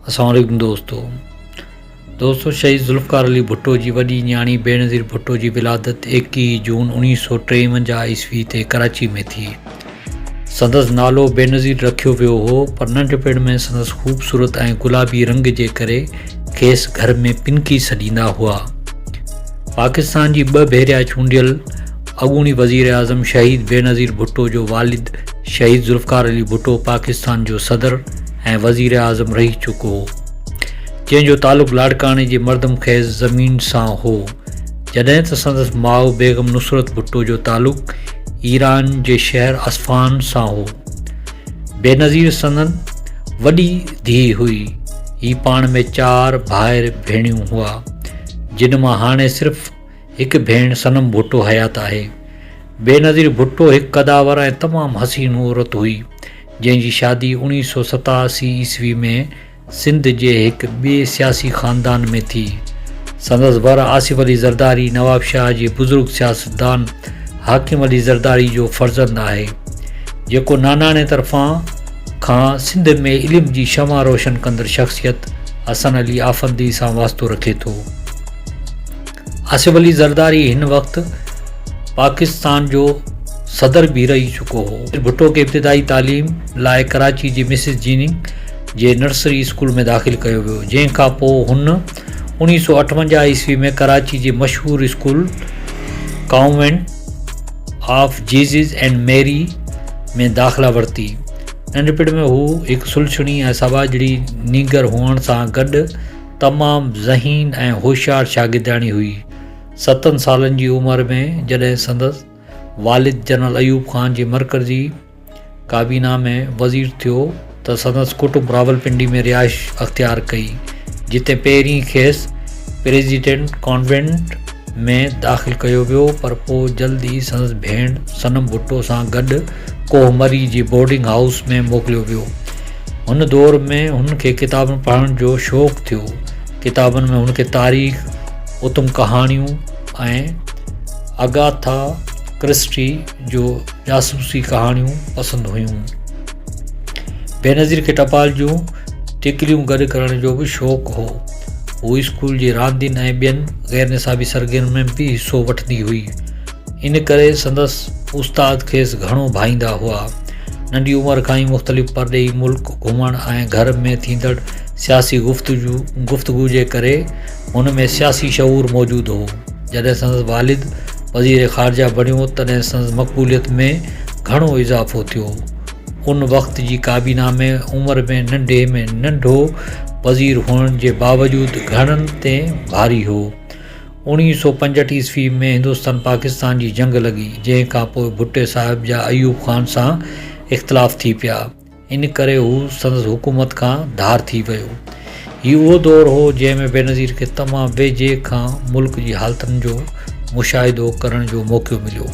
अस्सलाम वालेकुम दोस्तों शहीद ज़ुल्फ़िकार अली भुट्टो जी वॾी न्याणी बेनज़ीर भुट्टो जी विलादत 21 जून 1953 ईस्वी ते कराची में थी। संदसि नालो बेनज़ीर रखियो वियो हो, पर नंढपिण में संदसि ख़ूबसूरत ऐं गुलाबी रंग जे करे खेसि घर में पिनकी सॾींदा हुआ। पाकिस्तान जी 2 भेरा चूंडियल अॻूणी वज़ीर आज़म शहीद बेनज़ीर भुट्टो जो वालिद शहीद ज़ुल्फ़िकार अली भुट्टो पाकिस्तान जो सदर ऐं वज़ीर आज़म रही चुको हो, जंहिंजो तालुक़ु लाड़काने जे मर्दम ख़ैज़ ज़मीन सां हो, जॾहिं त संदसि माउ बेगम नुसरत भुट्टो जो तालुक़ु ईरान जे शहर असफ़ान सां हो। बेनज़ीर संदन वॾी धीउ हुई। ही पाण में 4 भाइर भेणियूं हुआ, जिन मां हाणे सिर्फ़ हिकु भेण सनम भुट्टो हयात आहे। बेनज़ीर भुट्टो हिकु कदावर ऐं तमामु हसीन औरत हुई, जंहिंजी शादी 1987 ईस्वी में सिंध जे हिकु ॿिए सियासी ख़ानदान में थी। संदसि वर आसिफ अली ज़रदारी नवाब शाह जे बुज़ुर्ग सियासतदान हाकिम अली ज़रदारी जो फ़र्ज़ंद आहे, जेको नानाणे तरफ़ां खां सिंध में इल्म जी शमा रोशन कंदड़ शख़्सियत हसन अली आफ़ंदी सां वास्तो रखे थो। आसिफ अली ज़रदारी हिन वक़्तु पाकिस्तान जो सदर भी रही चुको हो। भुट्टो खे इब्तिदाई तालीम लाइ कराची जी मिसिस जीनिंग जे नर्सरी स्कूल में दाख़िल कयो वियो, जंहिंखां पोइ हुन 1958 ईस्वी में कराची जे मशहूर school convent of Jesus and Mary में दाख़िला वरिती। नंढपिण में हू हिकु सुलझणी ऐं सवाजड़ी नीगर हुअण सां गॾु तमामु ज़हीन ऐं होशियार शागिर्दाणी हुई। 7 सालनि जी उमिरि में जॾहिं संदसि वालिद जनरल अयूब ख़ान जे मरकज़ी काबीना में वज़ीर थियो त संदसि कुटुंब रावलपिंडी में रिहाइश अख़्तियार कई, जिते पहिरीं खेसि प्रेसिडेंट कॉन्वेंट में दाख़िल कयो वियो, पर पोइ जल्द ई संदसि भेण सनम भुट्टो सां गॾु कोहमरी जे बोर्डिंग हाउस में मोकिलियो वियो। हुन दौर में हुनखे किताबनि पढ़ण जो शौक़ु थियो। किताबनि में हुनखे तारीख़, उत्तम कहाणियूं ऐं अगाथा क्रिस्टी जो जासूसी कहाणियूं पसंदि हुयूं। बेनज़ीर खे टपाल जूं टिकलियूं गॾु करण जो बि शौक़ु हो। हू स्कूल जे रांदियुनि ऐं ॿियनि गैर निसाबी सरगर्मियुनि में बि हिसो वठंदी हुई। इन करे संदसि उस्ताद खेसि घणो भाईंदा हुआ। नंढी उमिरि खां ई मुख़्तलिफ़ परॾेही मुल्क घुमण ऐं घर में थींदड़ सियासी गुफ़्तगू जे करे हुन में सियासी शऊर मौजूदु हो। जॾहिं संदसि वालिद वज़ीर ख़ारजा बणियो, तॾहिं संदसि मक़बूलियत में घणो इज़ाफ़ो थियो। उन वक़्त जी काबीना में उमिरि में नंढो वज़ीर हुअण जे बावजूदु घणनि ते भारी हो। 1965 ईस्वी में हिंदुस्तान पाकिस्तान जी जंग लॻी, जंहिंखां पोइ भुट्टे साहिब जा अयूब ख़ान सां इख़्तिलाफ़ थी पिया। इन करे हू संदसि हुकूमत खां धार थी वियो। हीउ उहो दौरु हो जंहिं में बेनज़ीर खे तमामु वेझे खां मुल्क जी हालतुनि जो मुशाहिदो करण जो मौक़ो मिलियो।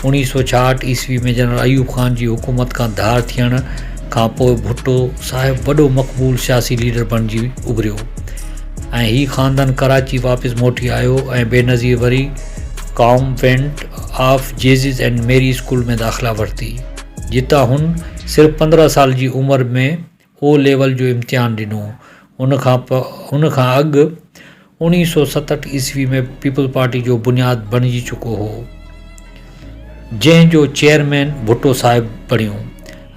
1966 ईस्वी में जनरल अयूब ख़ान जी हुकूमत खां धार थियण खां पोइ भुट्टो साहिब वॾो मक़बूल सियासी लीडर बणिजी उभरियो ऐं हीउ ख़ानदान कराची वापसि मोटी आयो ऐं बेनज़ीर वरी convent of Jesus and Mary school में दाख़िला वरिती, जितां हुन सिर्फ़ु 15 साल जी उमिरि में ओ लेवल जो इम्तिहान ॾिनो। उन खां अॻु 1967 ईस्वी में पीपल्स पार्टी जो बुनियाद बणिजी चुको हो, जंहिंजो चेयरमैन भुट्टो साहिब बणियो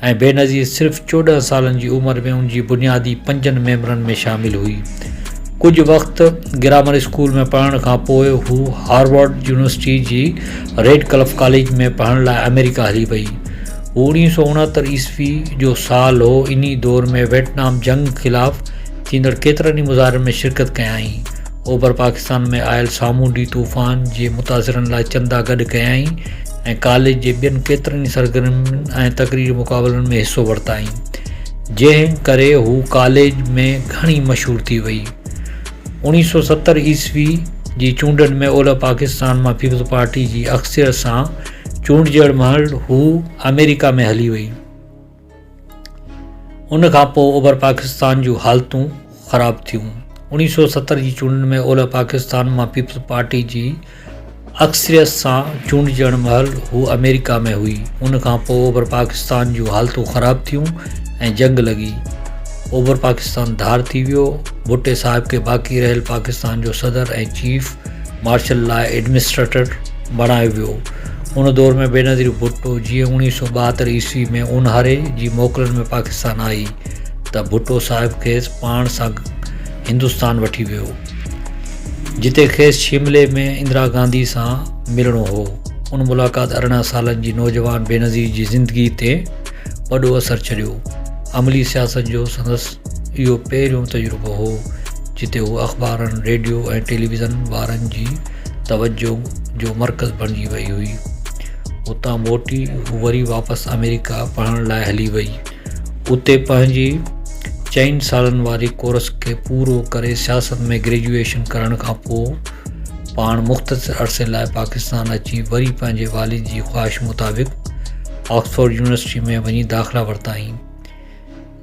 ऐं बेनज़ीर सिर्फ़ु 14 सालनि जी उमिरि में उन जी बुनियादी 5 मेंबरनि में शामिल हुई। कुझु वक़्तु ग्रामर स्कूल में पढ़ण खां पोइ हू हार्वर्ड यूनिवर्सिटी जी रेडक्लिफ कॉलेज में पढ़ण लाइ अमेरिका हली वई। 1969 ईस्वी जो साल हो। इन्ही दौर में वियतनाम जंग ख़िलाफ़ थींदड़ केतिरनि ई मुज़ाहिरनि में शिरकत कयाई। ओभर पाकिस्तान में आयल सामूंडी तूफ़ान जे मुतासिरनि लाइ चंदा गॾु कयाई ऐं कॉलेज जे ॿियनि केतिरनि ई सरगर्मियुनि ऐं तक़रीर मुक़ाबलनि में हिसो वरिताई, जंहिं करे हू कॉलेज में घणी मशहूर थी वई। 1970 ईस्वी जी चूंडनि में ओलह पाकिस्तान मां पीपल्स पार्टी जी अक्सरियत सां चूंडजण महिल हू अमेरिका में हली वई। उन खां पोइ ओभर पाकिस्तान जूं हालतूं ख़राब थियूं। 1970 जी चूंडनि में ओलह पाकिस्तान मां पीपल्स पार्टी जी अक्सरियत सां चूंडजण महिल हू अमेरिका में हुई। उन खां पोइ ओभर पाकिस्तान जूं हालतूं ख़राब थियूं ऐं जंग लॻी। ओभर पाकिस्तान धार थी वियो। भुट्टे साहिब खे बाक़ी रहियल पाकिस्तान जो सदर ऐं चीफ मार्शल लाइ एडमिनिस्ट्रेटर बणायो वियो। उन दौर में बेनज़ीर भुट्टो जीअं 1972 ईस्वी में ऊन्हारे जी मोकलनि में पाकिस्तान आई त भुट्टो साहिब खेसि पाण सां हिंदुस्तान वठी वियो, जिते खेसि शिमले में इंदिरा गांधी सां मिलणो हो। उन मुलाक़ात 18 सालनि जी नौजवान बेनज़ीर जी ज़िंदगी ते वॾो असरु छॾियो। अमली सियासत जो संदसि इहो पहिरियों तजुर्बो हो जिते हू अख़बारनि, रेडियो ऐं टेलीविज़न वारनि जी तवजो जो मर्कज़ बणिजी वई हुई। उतां मोटी हू वरी वापसि अमेरिका पढ़ण लाइ हली वई। उते पंहिंजी 4 सालनि वारी कोर्स खे पूरो करे सियासत में ग्रेजुएशन करण खां पोइ पाण मुख़्तसिर अरसे लाइ पाकिस्तान अची वरी पंहिंजे वालिद जी ख़्वाहिश मुताबिक़ ऑक्सफोर्ड यूनिवर्सिटी में वञी दाख़िला वरिताईं,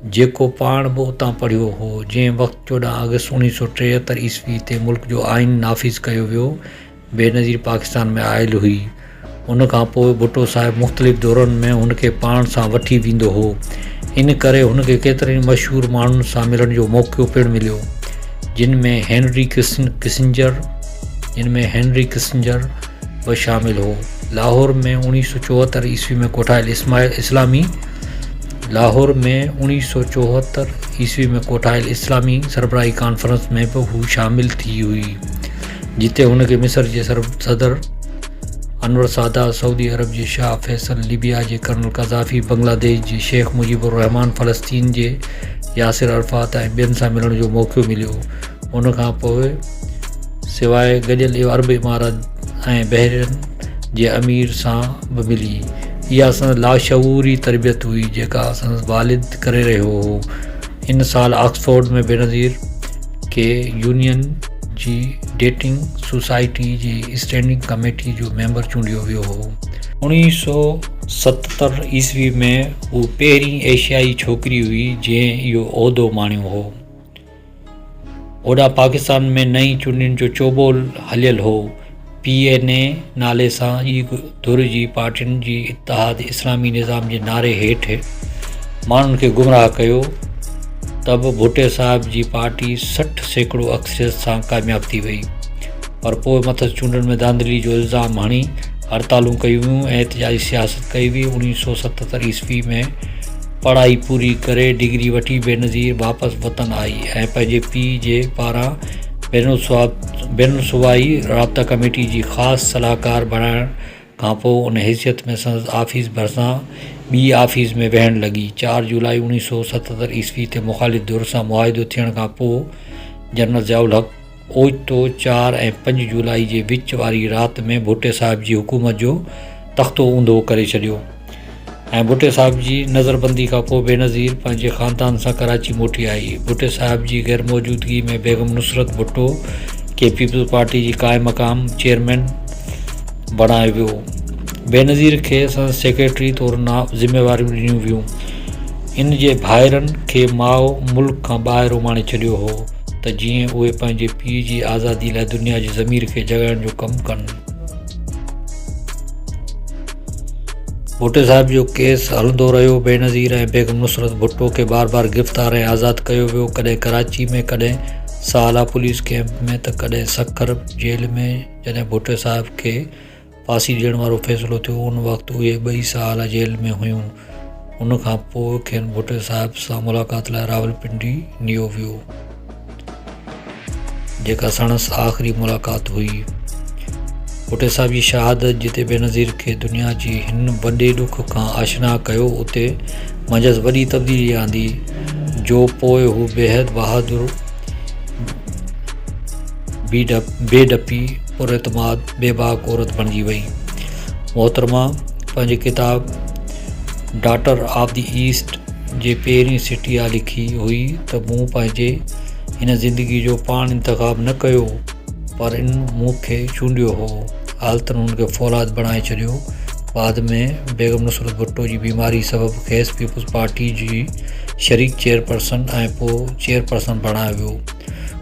जेको पाण बि उतां पढ़ियो हो। जंहिं वक़्तु 14 अगस्त 1973 ईस्वी ते मुल्क जो आइन नाफ़िज़ कयो वियो, बेनज़ीर पाकिस्तान में आयल हुई। उन खां पोइ भुट्टो साहिब मुख़्तलिफ़ दौरनि में हुनखे पाण सां वठी वेंदो हो। इन करे हुनखे केतिरनि मशहूर माण्हुनि सां मिलण जो मौक़ो पिणु मिलियो, जिन में हेनरी किसिंजर बि शामिल हो। लाहौर में 1974 ईस्वी में कोठायल इस्लामी सरबराही कॉन्फ्रेंस में बि हू शामिल थी हुई, जिते हुनखे मिस्र जे सदर अनवर सादात, सऊदी अरब जे शाह फैसल, लीबिया जे कर्नल क़ज़ाफ़ी, बांग्लादेश जे शेख मुजीबुर रहमान, फ़लस्तीन जे यासिर अरफ़ात ऐं ॿियनि सां मिलण जो मौक़ो मिलियो। उन खां पोइ सवाइ गॾियल अरब इमारात ऐं बहरीन जे अमीर सां बि मिली। इहा संदसि लाशऊरी तरबियत हुई जेका संदसि वालिद करे रहियो हो। इन साल ऑक्सफोर्ड में बेनज़ीर खे यूनियन जी डेटिंग सोसाइटी जी स्टैंडिंग कमेटी जो मेंबर चूंडियो वियो हो। 1977 ईस्वी में हू पहिरीं एशियाई छोकिरी हुई जंहिं इहो उहिदो माणियो हो। ओॾा पाकिस्तान में नई चूंडियुनि जो चोबोल हलियल हो। PNA नाले सां ई धुर जी पार्टियुनि जी इतिहाद इस्लामी निज़ाम जे नारे हेठि माण्हुनि खे गुमराह कयो, तब भुट्टे साहिब जी पार्टी 60% अक्सरियत सां कामयाब थी वई। पर पोइ मथस चूंडनि में धांधली जो इल्ज़ाम हणी हड़तालूं कयूं वियूं ऐं एहतिजाजी सियासत कई वई। 1977 ईस्वी में पढ़ाई पूरी करे डिग्री वठी बेनज़ीर वापसि वतन आई ऐं पंहिंजे पीउ जे पारां बैनुल-सूबाई राब्ता कमेटी जी ख़ासि सलाहकार बणाइण खां पोइ उन हैसियत में संदसि आफ़ीस भरिसां ॿी आफ़ीस में वेहण लॻी। 4 जुलाई 1977 ईस्वी ते मुख़ालिफ़ धुर सां मुआहिदो थियण खां पोइ जनरल ज़ियाउल हक़ ओचितो 4 ऐं 5 जुलाई जे विच वारी राति में भुट्टे साहिब जी हुकूमत जो तख़्तो ऊंधो करे छॾियो ऐं भुट्टे साहिब जी नज़रबंदी खां पोइ बेनज़ीर पंहिंजे ख़ानदान सां कराची मोटी आई। भुट्टे साहिब जी गैर मौजूदगी में बेगम नुसरत भुट्टो खे पीपल्स पार्टी जी क़ाइम मक़ाम चेयरमैन बणायो वियो। बेनज़ीर खे संदसि सेक्रेटरी तौरु ज़िम्मेवारियूं ॾिनियूं वियूं। इन जे भाइरनि खे माउ मुल्क खां ॿाहिरि उमाणे छॾियो हो त जीअं उहे पंहिंजे पीउ जी आज़ादी लाइ दुनिया जी ज़मीर खे जॻाइण जो कमु कनि। भुट्टे साहिब जो केस हलंदो रहियो। बेनज़ीर ऐं बेगम नुसरत भुट्टो खे बार बार गिरफ़्तार ऐं आज़ादु कयो वियो, कॾहिं कराची में, कॾहिं साला पुलिस कैंप में त कॾहिं सखर जेल में। जॾहिं भुट्टे साहिब खे फांसी ॾियण वारो फ़ैसिलो थियो उन वक़्तु उहे 2 साल जेल में हुयूं। उन खां पोइ खेनि भुट्टे साहिब सां मुलाक़ात लाइ रावलपिंडी नियो वियो, जेका संदसि आख़िरी मुलाक़ात हुई। भुट्टे साहिब जी शहादत जिते बेनज़ीर खे दुनिया जी हिन वॾे ॾुख खां आशना कयो, उते मंझंदि वॾी तब्दीली आंदी, जो पोइ हू बेहद बहादुर, बेडपी, पुरएतमाद, बेबाक औरत बणिजी वई। मोहतरमा पंहिंजी किताब डॉटर ऑफ द ईस्ट जे पहिरीं सिटिया लिखी हुई त मूं पंहिंजे हिन ज़िंदगी जो पाण इंतख़ाब न कयो, पर इन मूंखे चूंडियो हो। हालतुनि हुनखे फौलाद बणाए छॾियो। बाद में बेगम नुसरत भुट्टो जी बीमारी सबबि खेसि पीपल्स पार्टी जी शरीक चेयरपर्सन ऐं पोइ चेयरपर्सन बणायो वियो।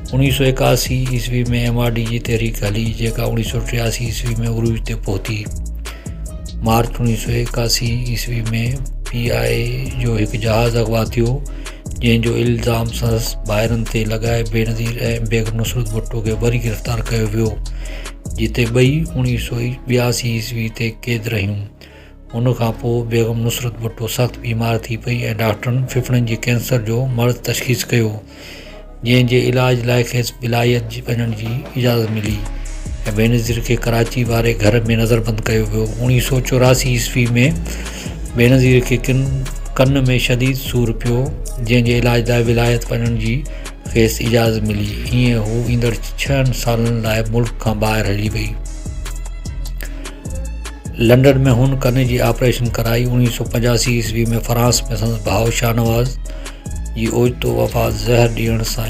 1981 ईस्वी में MRD जी तहरीक हली, जेका 1983 ईस्वी में उरूज ते पहुती। मार्च 1981 ईस्वी में PIA जो हिकु जहाज़ अगवा थियो, जंहिंजो इल्ज़ाम संदसि भाइरनि ते लॻाए बेनज़ीर ऐं बेगम नुसरत भुट्टो खे वरी गिरफ़्तार कयो वियो, जिते ॿई 1982 ईस्वी ते क़ैद रहियूं। उन खां पोइ बेगम नुसरत भुट्टो सख़्तु बीमार थी पई ऐं डॉक्टरनि फिफड़नि जे कैंसर जो मर्ज़ तशख़ीस कयो, जंहिंजे इलाज लाइ खेसि विलायत वञण जी इजाज़त मिली ऐं बेनज़ीर खे कराची वारे घर में नज़रबंदि कयो वियो। 1984 ईस्वी में बेनज़ीर खे कन में शदीद सूरु पियो, जंहिंजे इलाज लाइ विलायत वञण जी खेसि इजाज़त मिली। ईअं हू ईंदड़ 6 सालनि लाइ मुल्क खां ॿाहिरि हली वई। लंडन में हुन कन जी ऑपरेशन कराई। 1985 ईस्वी में फ्रांस में संदसि भाउ शाहनवाज़ जी ओचितो वफ़ात ज़हर ॾियण सां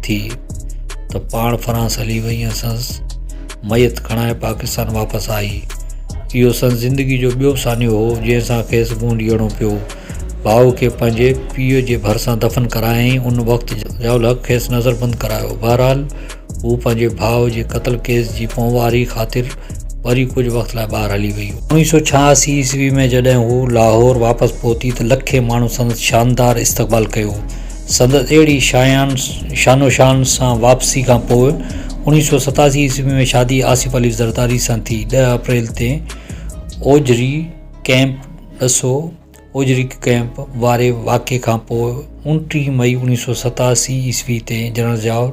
थी त पाण फ्रांस हली वई ऐं संदसि मयत खणाए पाकिस्तान वापसि आई। इहो संदसि ज़िंदगी जो ॿियो सानियो हो जंहिंसां खेसि मुंहुं ॾियणो पियो। भाउ खे पंहिंजे पीउ जे भरिसां दफ़न करायईं। उन वक़्तु जौलक खेसि नज़रबंदि करायो। बहरहाल हू पंहिंजे भाउ जे क़त्ल केस जी पोइवारी ख़ातिर वरी कुझु वक़्त लाइ ॿाहिरि हली वई। 1986 ईस्वी में जॾहिं हू लाहौर वापसि पहुती त लखे माण्हू संदसि शानदार इस्तक़बाल कयो। संदसि अहिड़ी शानो शान सां वापसी खां पोइ 1987 ईस्वी में शादी आसिफ अली ज़रदारी सां थी। 10 अप्रैल ते ओजरी कैंप वारे वाक़े खां पोइ 29 मई 1987 ईस्वी ते जनरल ज़ियाउर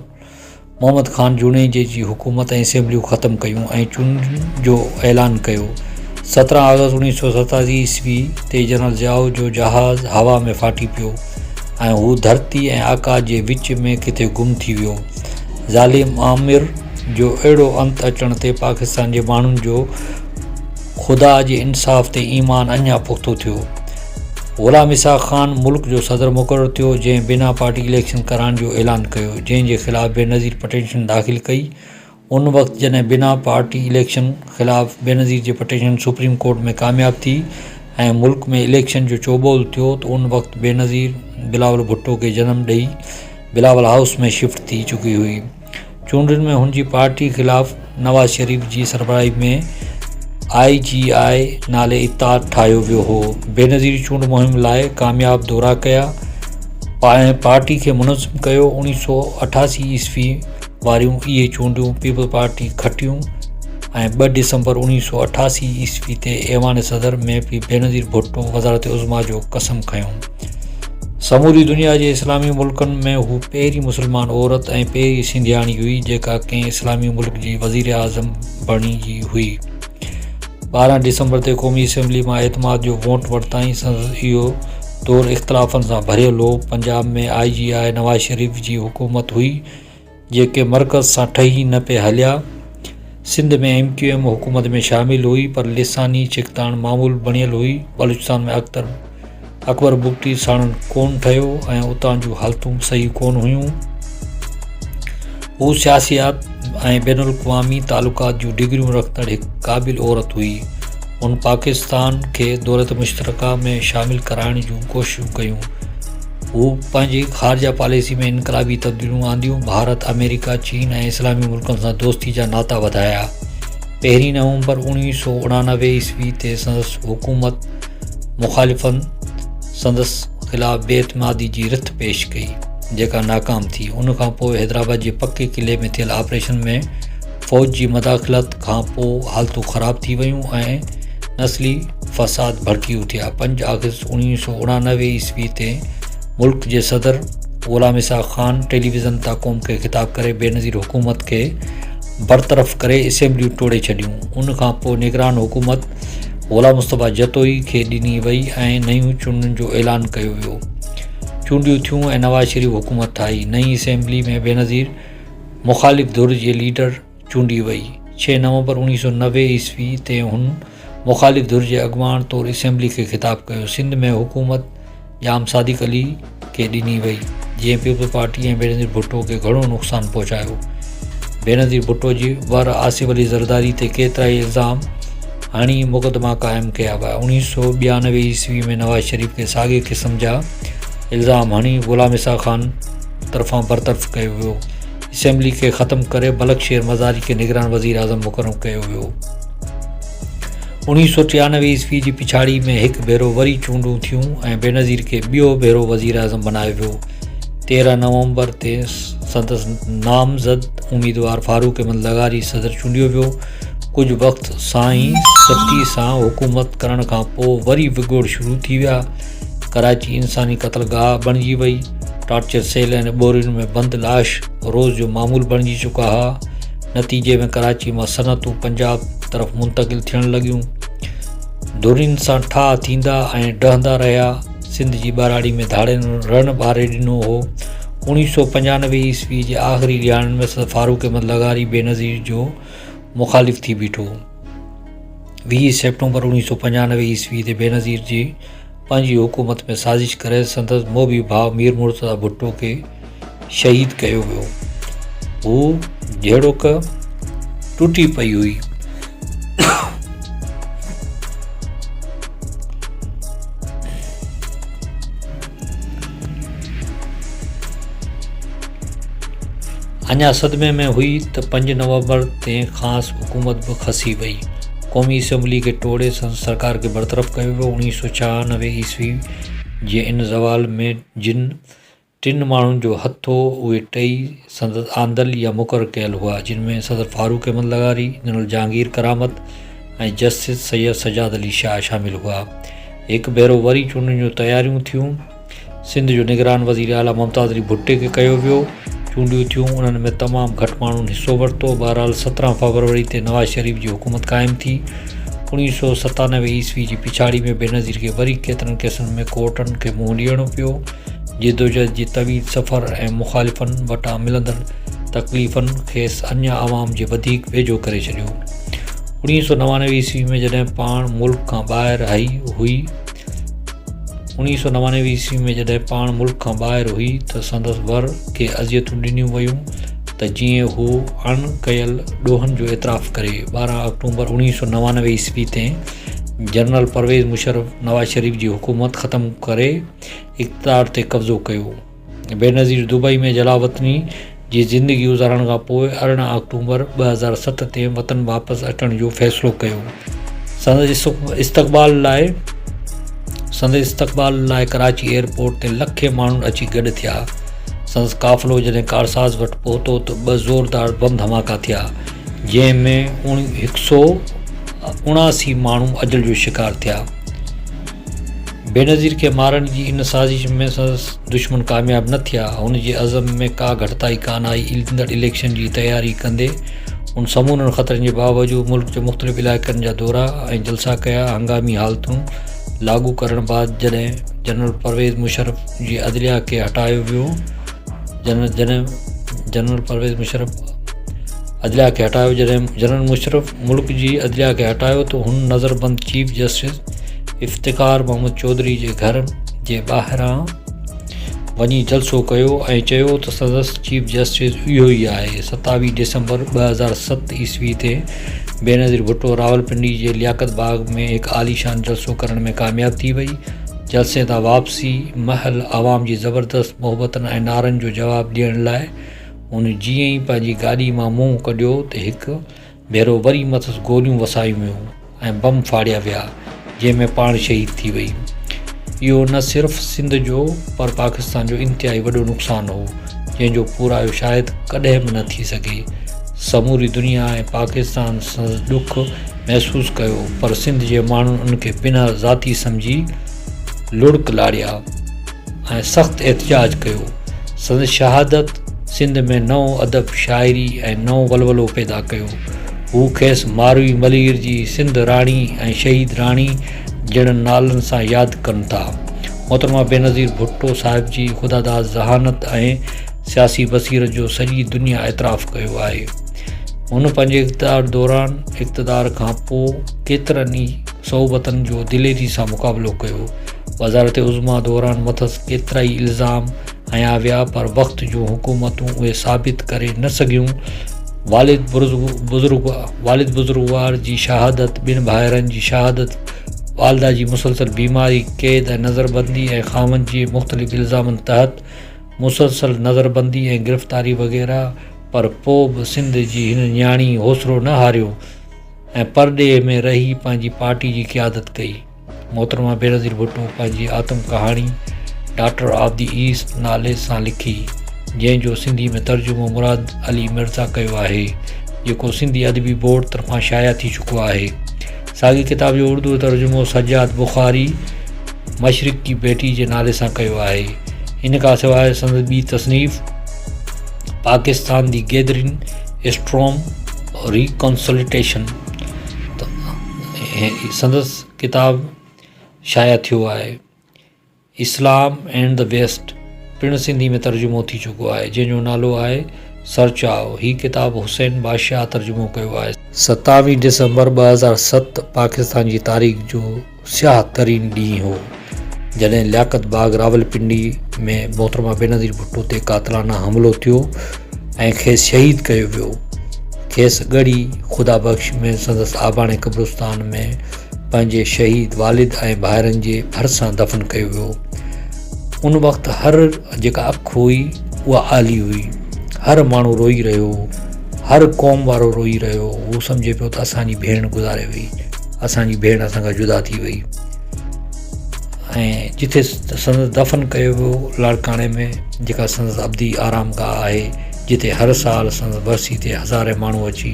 मोहम्मद ख़ान जुनेजे जी हुकूमत ऐं असेंबलियूं ख़तमु कयूं ऐं चूंडुनि जो ऐलान कयो। 17 अगस्त 1987 ईस्वी ते जनरल ज़ियाउर जो जहाज़ हवा में फाटी पियो ऐं हू धरती ऐं आकाश जे विच में किथे गुम थी वियो। ज़ालिम आमिर जो अहिड़ो अंत अचण ते पाकिस्तान जे माण्हुनि जो ख़ुदा जे इंसाफ़ ते ईमान अञा पुख़्तो थियो। ग़ुलाम इसाक़ ख़ान मुल्क जो सदर मुक़ररु थियो, जंहिं बिना पार्टी इलेक्शन कराइण जो ऐलान कयो, जंहिंजे ख़िलाफ़ु बेनज़ीर पटिशन दाख़िल कई। उन वक़्तु जॾहिं बिना पार्टी इलेक्शन ख़िलाफ़ु बेनज़ीर जी पटिशन सुप्रीम कोर्ट में कामयाब थी ऐं मुल्क में इलेक्शन जो चोबोल थियो त उन वक़्तु बेनज़ीर बिलावल भुट्टो खे जनमु ॾेई बिलावल हाउस में शिफ्ट थी चुकी हुई। चूंडुनि में हुनजी पार्टी ख़िलाफ़ु नवाज़ शरीफ़ जी सरबराही में IGI नाले इत्तेहाद ठाहियो वियो हो। बेनज़ीर चूंड मुहिम लाइ कामयाब दौरा कया ऐं पार्टी खे मुनज़्ज़म कयो। 1988 ईस्वी वारियूं इहे चूंडूं पीपल्स पार्टी खटियूं ऐं 2 दिसंबर 1988 ईस्वी ते ऐवान सदर में बेनज़ीर भुट्टो वज़ारत उज़्मा जो कसम खयों। समूरी दुनिया जे इस्लामी मुल्कनि में हू पहिरीं मुस्लमान औरत ऐं पहिरीं सिंधियाणी हुई जेका कंहिं इस्लामी मुल्क जी वज़ीर आज़म बणी हुई। 12 दिसंबर ते क़ौमी असेंबली मां एतमाद जो वोट वरिताईं। संदसि इहो दौरु इख़्तिलाफ़नि सां भरियल हो। पंजाब में IGI नवाज़ शरीफ़ जी हुकूमत हुई जेके मर्कज़ सां ठही न पिए हलिया। सिंध में MQM हुकूमत में शामिल हुई पर लिसानी चिकताण मामूल बणियल हुई। बलूचिस्तान में अकबर बुगटी साणनि कोन ठहियो ऐं उतां जूं हालतूं सही कोन हुयूं। हू सियासियात ऐं बैनुल अक़वामी तालुकात जूं डिग्रियूं रखंदड़ हिकु क़ाबिल औरत हुई। हुन पाकिस्तान खे दौलत मुश्तरका में शामिल कराइण जूं कोशिशूं कयूं। हू पंहिंजी ख़ारजा पॉलिसी में इनक़लाबी तब्दीलियूं आंदियूं। भारत, अमेरिका, चीन ऐं इस्लामी मुल्कनि सां दोस्ती जा नाता वधाया। 1 नवंबर 1989 ईस्वी ते संदसि हुकूमत मुख़ालिफ़नि संदसि ख़िलाफ़ु बेइतमादी जी रिथ पेश कई जेका नाकाम थी। उन खां पोइ हैदराबाद जे पके क़िले में थियल ऑपरेशन में फ़ौज जी मदाख़लत खां पोइ हालतूं ख़राब थी वियूं ऐं नस्ली फ़साद भड़की उथिया। 5 अगस्त 1989 ईस्वी ते मुल्क जे सदर ग़ुलाम इसाक़ ख़ान टेलीविज़न तां क़ौम खे ख़िताब करे बेनज़ीर हुकूमत खे बरतरफ़ करे असेंबलियूं टोड़े छॾियूं। उन खां पोइ निगरान हुकूमत ग़ुलाम मुस्तफ़ा जतोई खे ॾिनी वई ऐं नयूं चूंडुनि जो ऐलान कयो वियो। चूंडियूं थियूं ऐं नवाज़ शरीफ़ हुकूमत ठाही। नई असेंबली में बेनज़ीर मुख़ालिफ़ धुर जे लीडर चूंडी वई। 6 नवंबर 1990 ईस्वी ते हुन मुख़ालिफ़ धुर जे अॻुवाण तौरु असेंबली खे ख़िताब कयो। सिंध में हुकूमत जाम सादिक अली खे ॾिनी वई जंहिं पीपल्स पार्टी ऐं बेनज़ीर भुट्टो खे घणो नुक़सानु पहुचायो। बेनज़ीर भुट्टो जी वर आसिफ अली ज़रदारी ते केतिरा ई इल्ज़ाम हणी मुक़दमा क़ाइमु कया विया। 1992 ईस्वी में नवाज़ शरीफ़ खे साॻे क़िस्म जा इल्ज़ाम हणी ग़ुलाम इसाक़ ख़ान तरफ़ां बरतरफ़ कयो वियो। असेंबली खे ख़तमु करे मलक शेर मज़ारी खे निगरान वज़ीर आज़म मुक़ररु कयो वियो। 1993 ईस्वी जी पिछाड़ी में हिकु भेरो वरी चूंडूं थियूं ऐं बेनज़ीर खे ॿियो भेरो वज़ीर आज़म बनायो वियो। 13 नवंबर ते संदसि नामज़द उम्मीदवार फारूक अहमद लगारी सदर चूंडियो वियो। कुछ वक़्त सां ई सख़्ती सां हुकूमत करण खां पोइ वरी विगोड़ शुरू थी विया। कराची इंसानी क़त्लगाह बणिजी वई। टॉर्चर सेल ऐं ॿोरियुनि में बंद लाश रोज़ जो मामूल बणिजी चुका हुआ। नतीजे में कराची मां सनतूं पंजाब तरफ़ मुंतक़िल थियण लॻियूं। धुरियुनि सां ठाह थींदा ऐं डहंदा रहिया। सिंध जी ॿाराड़ी में धाड़ेनि रण ॿारे ॾिनो हो। 1995 ईस्वी जे आख़िरी ॾियारनि में सदर फारूक अहमद लगारी बेनज़ीर जो मुखालिफ़ थी बीठो। 20 सेप्टेम्बर 1995 ईस्वी ते बेनज़ीर जी पंहिंजी हुकूमत में साज़िश करे संदसि मोबी भाउ मीर मुर्तज़ा भुट्टो खे शहीद कयो वियो। हू जहिड़ोक टुटी पई हुई। अञा सदमे में हुई त 5 नवंबर ते ख़ासि हुकूमत बि खसी वई। क़ौमी असम्बली खे टोड़े सरकार खे बरतरफ़ कयो वियो। 1996 ईस्वी जे इन ज़वाल में जिन 3 माण्हुनि जो हथ हो उहे टई संदसि आंदल या मुक़ररु कयल हुआ, जिन में सदर फारूक अहमद लगारी, जनरल जहांगीर करामत ऐं जस्टिस सैयद सजाद अली शाह शामिल हुआ। हिकु भेरो वरी चूंडनि जूं तयारियूं थियूं। सिंध जो निगरान वज़ीर आला मुमताज़ अली भुट्टे खे कयो वियो। चूंडियूं थियूं, उन्हनि में तमामु घटि माण्हुनि हिसो वरितो। बहरहाल 17 फरवरी ते नवाज़ शरीफ़ जी हुकूमत क़ाइमु थी। 1997 ईस्वी जी पिछाड़ी में बेनज़ीर खे वरी केतिरनि केसनि में कोर्टनि खे मुंहुं ॾियणो पियो। जिदोजहद जी तवील सफ़र ऐं मुख़ालिफ़नि वटां मिलंदड़ तकलीफ़ुनि खेसि अञा आवाम जे वधीक वेझो करे छॾियो। 1999 ईस्वी में जॾहिं पाण मुल्क खां ॿाहिरि हुई त संदसि वर खे अज़ियतूं ॾिनियूं वयूं त जीअं हू अण कयल ॾोहनि जो एतिराफ़ु करे। 12 अक्टूबर 1999 ईस्वी ते जनरल परवेज़ मुशर्रफ नवाज़ शरीफ़ जी हुकूमत ख़त्म करे इक़्तिदार ते कब्ज़ो कयो। बेनज़ीर दुबई में जलावतनी जी ज़िंदगी गुज़ारण खां पोइ 18 अक्टूबर 2007 ते वतन वापसि अचण जो फ़ैसिलो कयो। संदसि इस्तक़बाल लाइ कराची एयरपोर्ट ते लखे माण्हू अची गॾु थिया। संदसि काफ़िलो जॾहिं कारसाज़ वटि पहुतो त 2 ज़ोरदार बम धमाका थिया, जंहिं में 179 माण्हू अजल जो शिकार थिया। बेनज़ीर खे मारण जी इन साज़िश में संदसि दुश्मन कामयाब न थिया। हुन जे अज़म में का घटिताई कान आई। ईंदड़ इलेक्शन जी तयारी कंदे उन समूरनि ख़तरनि जे बावजूदि मुल्क जे मुख़्तलिफ़ इलाइक़नि जा दौरा ऐं जलसा कया। हंगामी हालतूं लागू करण बैदि जॾहिं जनरल परवेज़ मुशर्रफ जी अदलिया खे हटायो वियो जनरल मुशर्रफ मुल्क जी अदलिया खे हटायो त हुन नज़रबंद चीफ जस्टिस इफ़्तिख़ार मोहम्मद चौधरी जे घर जे ॿाहिरां वञी जलसो कयो ऐं चयो त संदसि चीफ जस्टिस इहो ई आहे। 27 दिसंबर 2007 ईस्वी ते बेनज़ीर भुट्टो रावलपिंडी जे लियाकत बाग में हिकु आलीशान जलसो करण में कामयाब थी वई। जलसे तां वापसी महल आवाम जी ज़बरदस्त मोहबतनि ऐं नारनि जो जवाबु ॾियण लाइ हुन जीअं ई पंहिंजी गाॾी मां मुंहुं कढियो त हिकु भेरो वरी मथसि गोलियूं वसायूं वियूं ऐं बम फाड़िया विया, जंहिंमें पाण शहीद थी वई। इहो न सिर्फ़ु सिंध जो पर पाकिस्तान जो इंतिहाई वॾो नुक़सानु हो, जंहिंजो पूरायो शायदि कॾहिं बि न थी सघे। समूरी दुनिया ऐं पाकिस्तान सां ॾुख महसूसु कयो, पर सिंध जे माण्हुनि उनखे बिना ज़ाती सम्झी लुड़क लाड़िया ऐं सख़्तु एहतिजाज कयो। संदसि शहादत सिंध में नओं अदब, शाइरी ऐं नओं वलवलो पैदा कयो। हू खेसि मारवी मलीर जी सिंध राणी ऐं शहीद राणी जहिड़नि नालनि सां यादि कनि था। मोहतरमा बेनज़ीर भुट्टो साहिब जी ख़ुदादाद ज़हानत ऐं सियासी बसीरत जो सॼी दुनिया एतिराफ़ु कयो आहे। हुन पंहिंजे इक़्तिदार खां पोइ केतिरनि ई सोबतनि जो दिलेरी सां मुक़ाबिलो कयो। वज़ारत उज़्मा दौरान मथसि केतिरा ई इल्ज़ाम हया विया, पर वक़्त जूं हुकूमतूं उहे साबित करे न सघियूं। वालिद बुज़ुर्गवार जी शहादत, 2 भाइरनि जी शहादत, वालदा जी मुसलसल बीमारी, क़ैद ऐं नज़रबंदी ऐं ख़ामन जे मुख़्तलिफ़ इल्ज़ामनि तहत मुसलसल नज़रबंदी ऐं गिरफ़्तारी वग़ैरह, पर पोइ बि सिंध जी हिन न्याणी हौसलो न हारियो ऐं परॾे में रही पंहिंजी पार्टी जी क़यादत कई। मोहतरमा बेनज़ीर भुट्टो पंहिंजी आत्म कहाणी डॉटर ऑफ द ईस्ट नाले सां लिखी, जंहिंजो सिंधी में तर्जुमो मुराद अली मिर्ज़ा कयो आहे, जेको सिंधी अदबी बोर्ड तरफ़ां शाया थी चुको आहे। साॻी किताब जो उर्दू तर्जुमो सज्जाद बुखारी मशरिक़ की बेटी जे नाले सां कयो आहे। इन खां सवाइ संदसि ॿी तसनीफ़ पाकिस्तान दी गैदरिंग स्ट्रॉम रिकॉन्सल्टेशन संदसि किताब शाया थियो आहे। इस्लाम एंड द वेस्ट पिणु सिंधी में तर्जुमो थी चुको आहे, जंहिंजो नालो आहे सरचाव। ही किताब हुसैन बादशाह तर्जुमो कयो आहे। 27 दिसंबर 2007 पाकिस्तान जी तारीख़ जो स्याह तरीन ॾींहुं हो, जॾहिं लियाकत बाग रावलपिंडी में मोहतरमा बेनज़ीर भुट्टो ते कातिलाना हमिलो थियो ऐं खेसि शहीद कयो वियो। खेसि ॻड़ी ख़ुदा बख़्श में संदसि आबाणे क़ब्रिस्तान में पंहिंजे शहीद वालिद ऐं भाइरनि जे भरिसां दफ़न कयो वियो। उन वक़्तु हर जेका अखि हुई उहा आली हुई, हर माण्हू रोई रहियो, हर क़ौम वारो रोई रहियो। हू सम्झे पियो त असांजी भेण गुज़ारे वई, असांजी भेण असां खां जुदा थी वई। ऐं जिथे संदसि दफ़न कयो वियो लाड़काणे में, जेका संदसि अब्दी आराम गाह आहे, जिते हर साल संदसि बरसी ते हज़ारे माण्हू अची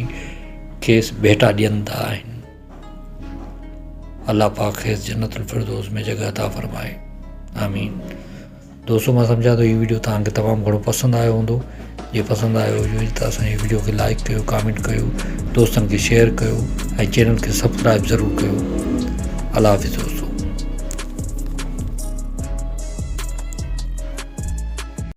खेसि भेटा ॾियनि था आहिनि। अल्लाह पाक खेसि जन्नतुल फिरदौस में जगह अता फरमाए, आमीन। दोस्तों, मां सम्झां थो हीउ वीडियो तव्हांखे तमामु घणो पसंदि आयो हूंदो। जे पसंदि आयो हुजे त असांजी वीडियो खे लाइक कयो, कमेंट कयो, दोस्तनि खे शेयर कयो ऐं चैनल खे सब्सक्राइब ज़रूरु कयो। अल्लाह हाफ़िज़।